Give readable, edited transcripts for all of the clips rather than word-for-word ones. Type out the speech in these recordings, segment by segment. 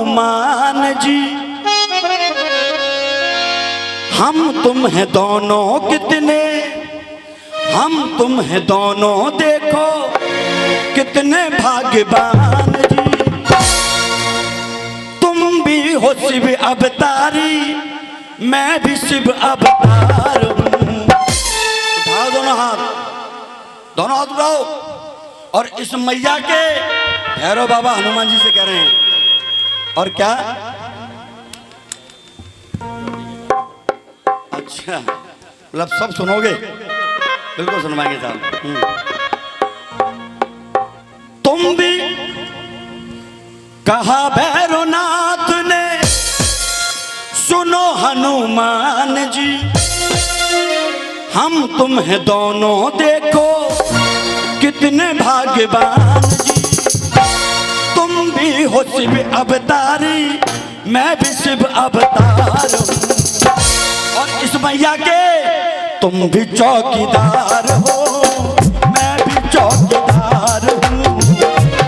हनुमान जी, हम तुम हैं दोनों कितने, हम तुम हैं दोनों देखो कितने भाग्यवान जी। तुम भी हो शिव अवतारी, मैं भी शिव अवतार हूं। उठाओ दोनों हाथ, दोनों हाथ उठाओ और इस मैया के भैरव बाबा हनुमान जी से कह रहे हैं। और क्या? अच्छा, मतलब सब सुनोगे? बिल्कुल सुनवाएंगे साहब। तुम भी कहा भैरवनाथ ने, सुनो हनुमान जी, हम तुम हैं दोनों देखो कितने भाग्यवान जी। तुम भी हो शिव अवतारी, मैं भी शिव अवतार हूँ। और इस मैया के तुम भी चौकीदार हो, मैं भी चौकीदार हूँ।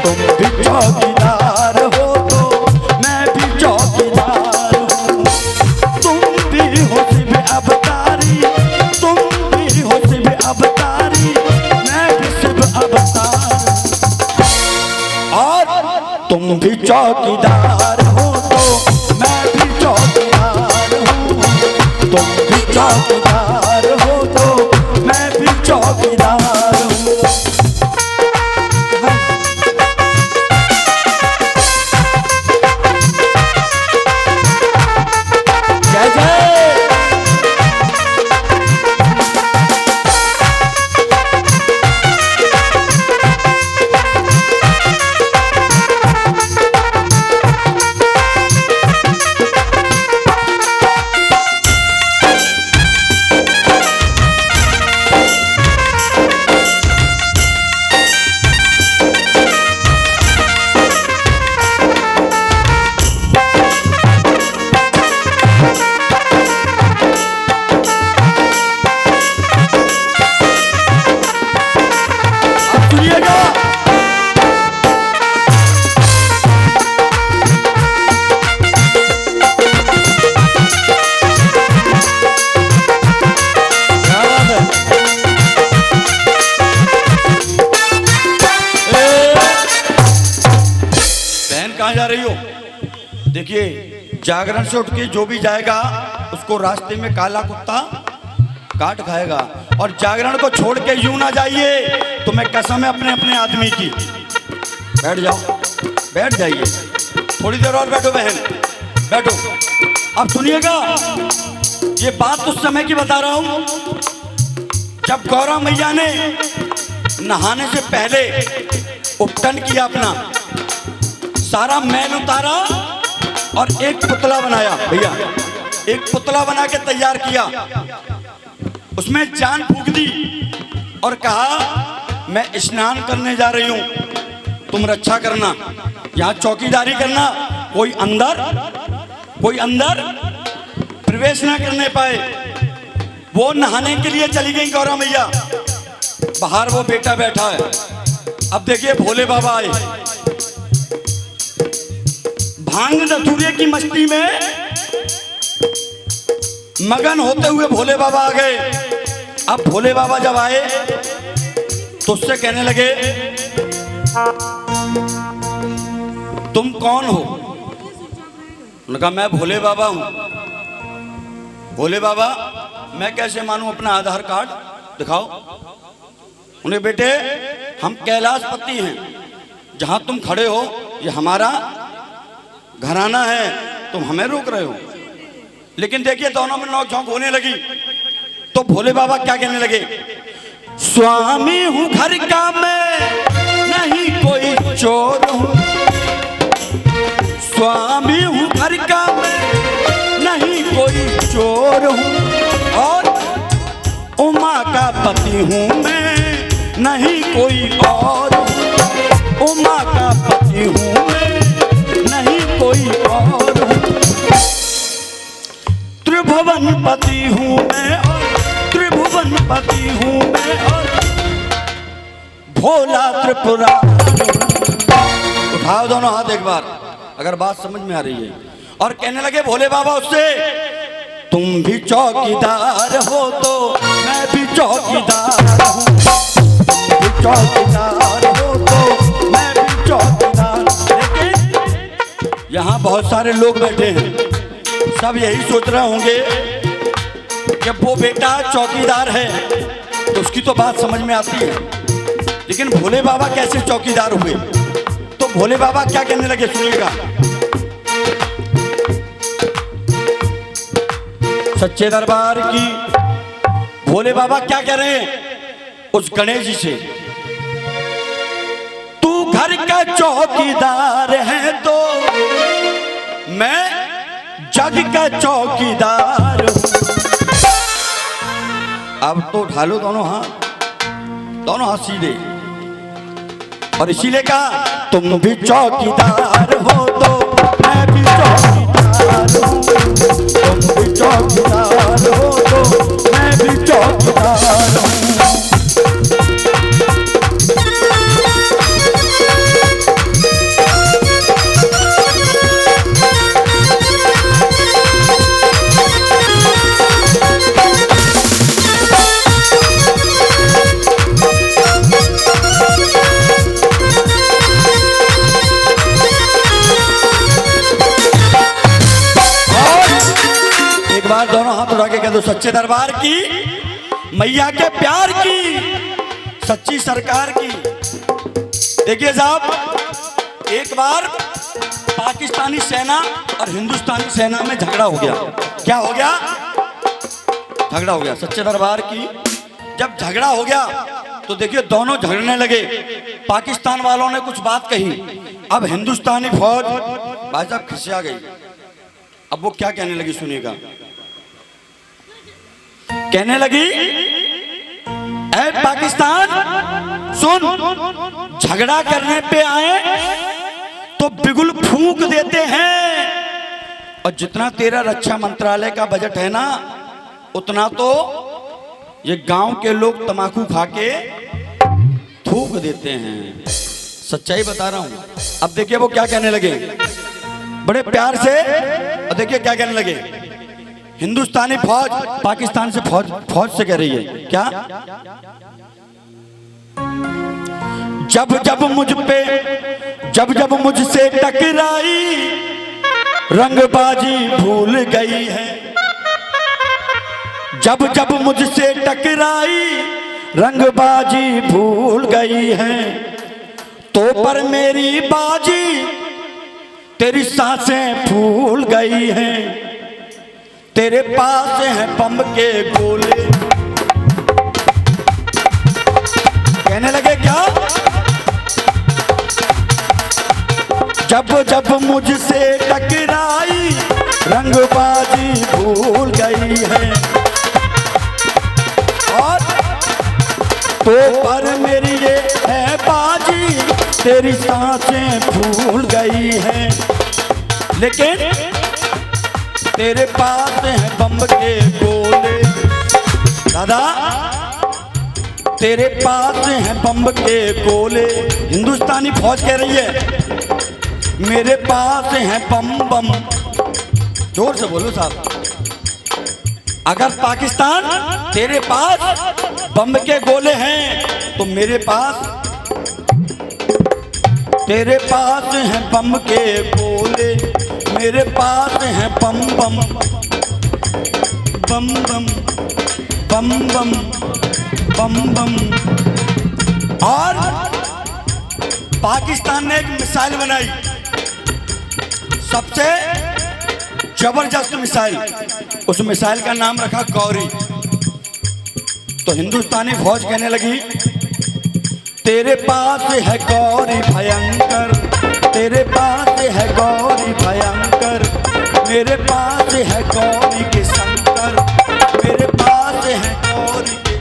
तुम भी चौकीदार हो तो मैं भी चौकीदार हूँ। तुम भी हो शिव अवतारी, तुम भी हो शिव अवतारी, मैं भी शिव अवतार। और तुम भी चौकीदार हो तो मैं भी चौकीदार हूँ। तुम भी चौकीदार हो तो मैं भी चौकीदार हूँ। जय जय। जा रही हो? देखिए, जागरण से उठ के जो भी जाएगा उसको रास्ते में काला कुत्ता काट खाएगा। और जागरण को छोड़ के यूं ना जाइए, तो मैं कसम है अपने अपने आदमी की। बैठ जाओ, बैठ जाइए, थोड़ी देर और बैठो बहन, बैठो। अब सुनिएगा, ये बात उस समय की बता रहा हूं जब गौरा मैया ने नहाने से पहले उपटन किया, अपना सारा मैल उतारा और एक पुतला बनाया। भैया, एक पुतला बना के तैयार किया, उसमें जान फूंक दी और कहा मैं स्नान करने जा रही हूं, तुम रक्षा करना, यहां चौकीदारी करना, कोई अंदर प्रवेश ना करने पाए। वो नहाने के लिए चली गई गौरा मैया, बाहर वो बेटा बैठा है। अब देखिए, भोले बाबा आए, भांग धतूरे की मस्ती में मगन होते हुए भोले बाबा आ गए। अब भोले बाबा जब आए तो उससे कहने लगे, तुम कौन हो? उन्होंने कहा मैं भोले बाबा हूं। भोले बाबा, मैं कैसे मानूं? अपना आधार कार्ड दिखाओ। उन्हें, बेटे हम कैलाशपति हैं, जहां तुम खड़े हो ये हमारा घराना है, तुम हमें रोक रहे हो। लेकिन देखिए, दोनों में नोक-झोंक होने लगी। तो भोले बाबा क्या कहने लगे, स्वामी हूं घर का मैं, नहीं कोई चोर हूं। स्वामी हूं घर का मैं, नहीं कोई चोर हूं। और उमा का पति हूं मैं, नहीं कोई और। उमा का पति हूं मैं, नहीं कोई और। त्रिभुवन पति हूं मैं, और त्रिभुवन पति हूं मैं, और भोला त्रिपुरा। उठाओ दोनों हाथ एक बार, अगर बात समझ में आ रही है। और कहने लगे भोले बाबा उससे, तुम भी चौकीदार हो तो मैं भी चौकीदार हूँ, तुम भी चौकीदार हो तो मैं भी चौकीदार। लेकिन यहाँ बहुत सारे लोग बैठे हैं, सब यही सोच रहे होंगे कि वो बेटा चौकीदार है तो उसकी तो बात समझ में आती है, लेकिन भोले बाबा कैसे चौकीदार हुए? तो भोले बाबा क्या कहने लगे, सुनिएगा। सच्चे दरबार की भोले बाबा क्या कह रहे हैं उस गणेश जी से, तू घर का चौकीदार है तो मैं जग का चौकीदार हूं। अब तो उठा लो दोनों हाथ सीधे, और इसीलिए कहा तुम भी चौकीदार हो तो मैं भी चौकीदार हूँ, तुम भी चौकीदार हो तो मैं भी चौकीदार हूँ। दोनों हाथ उठा के कह दो, सच्चे दरबार की, मैया के प्यार की, सच्ची सरकार की। देखिए साहब, एक बार पाकिस्तानी सेना और हिंदुस्तानी सेना में झगड़ा हो गया। क्या हो गया? झगड़ा हो गया। सच्चे दरबार की जब झगड़ा हो गया तो देखिए दोनों झगड़ने लगे। पाकिस्तान वालों ने कुछ बात कही, अब हिंदुस्तानी फौज भाई साहब खिसिया गई। अब वो क्या कहने लगी, सुनिएगा। कहने लगी, ऐ पाकिस्तान सुन, झगड़ा करने पे आए तो बिगुल फूंक देते हैं, और जितना तेरा रक्षा मंत्रालय का बजट है ना, उतना तो ये गांव के लोग तमाकू खा के थूक देते हैं। सच्चाई बता रहा हूं। अब देखिए वो क्या कहने लगे बड़े प्यार से, और देखिए क्या कहने लगे। हिंदुस्तानी फौज पाकिस्तान से फौज से कह रही है क्या, जब जब मुझसे टकराई रंगबाजी भूल गई है, जब मुझसे टकराई रंगबाजी भूल गई है, तो पर मेरी बाजी तेरी सांसें फूल गई हैं, तेरे पास हैं बम के गोले। कहने लगे क्या, जब मुझसे टकराई रंगबाजी भूल गई है, और तो पर मेरी ये है बाजी तेरी सांसें फूल गई हैं, लेकिन तेरे पास हैं बम के गोले। दादा तेरे पास हैं बम के गोले। हिंदुस्तानी फौज कह रही है मेरे पास हैं बम। जोर से बोलो साहब। अगर पाकिस्तान तेरे पास बम के गोले हैं तो मेरे पास, तेरे पास हैं बम के गोले, मेरे पास हैं बम बम बम बम बम बम बम बम। और पाकिस्तान ने एक मिसाइल बनाई, सबसे जबरदस्त मिसाइल। उस मिसाइल का नाम रखा गौरी। तो हिंदुस्तानी फौज कहने लगी तेरे पास है गौरी भयंकर, तेरे पास है गौरी भयंकर, मेरे पास है गौरी के शंकर, मेरे पास है गौरी के,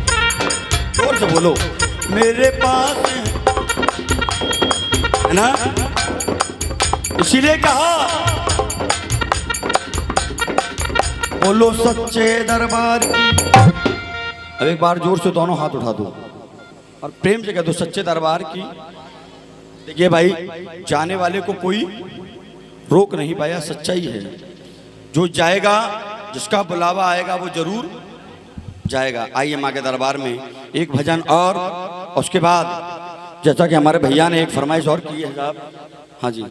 जोर से बोलो, मेरे पास है ना। इसीलिए कहा बोलो सच्चे दरबार की। अब एक बार जोर से दोनों हाथ उठा दो और प्रेम से कह दो सच्चे दरबार की। देखिए भाई, जाने वाले को कोई रोक नहीं पाया, सच्चाई है। जो जाएगा, जिसका बुलावा आएगा वो जरूर जाएगा। आइए माँ के दरबार में एक भजन और उसके बाद जैसा कि हमारे भैया ने एक फरमाइश और की है साहब। हाँ जी।